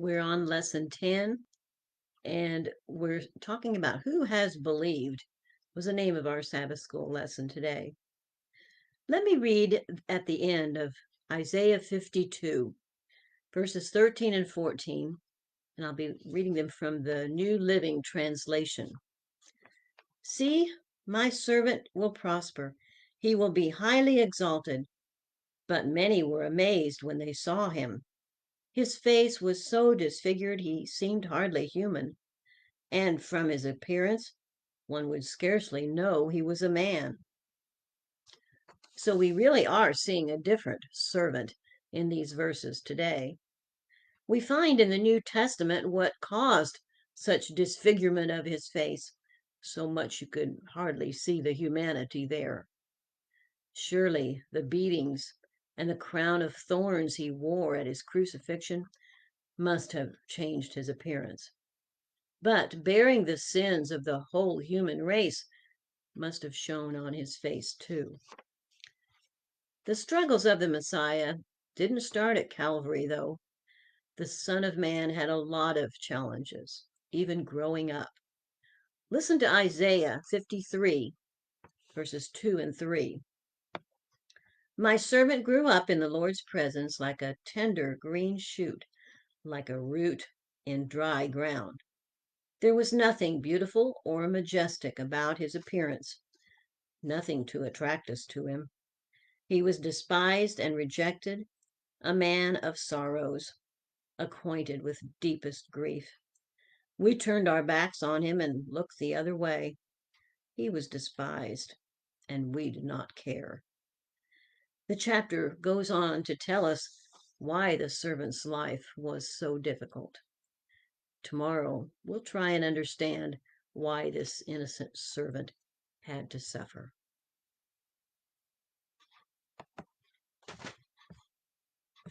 We're on lesson 10, and we're talking about who has believed was the name of our Sabbath School lesson today. Let me read at the end of Isaiah 52, verses 13 and 14, and I'll be reading them from the New Living Translation. See, my servant will prosper. He will be highly exalted, but many were amazed when they saw him. His face was so disfigured he seemed hardly human, and from his appearance one would scarcely know he was a man. So we really are seeing a different servant in these verses today. We find in the New Testament what caused such disfigurement of his face, so much you could hardly see the humanity there. Surely the beatings and the crown of thorns he wore at his crucifixion must have changed his appearance. But bearing the sins of the whole human race must have shown on his face too. The struggles of the Messiah didn't start at Calvary, though. The Son of Man had a lot of challenges, even growing up. Listen to Isaiah 53, verses 2 and 3. My servant grew up in the Lord's presence like a tender green shoot, like a root in dry ground. There was nothing beautiful or majestic about his appearance, nothing to attract us to him. He was despised and rejected, a man of sorrows, acquainted with deepest grief. We turned our backs on him and looked the other way. He was despised, and we did not care. The chapter goes on to tell us why the servant's life was so difficult. Tomorrow, we'll try and understand why this innocent servant had to suffer.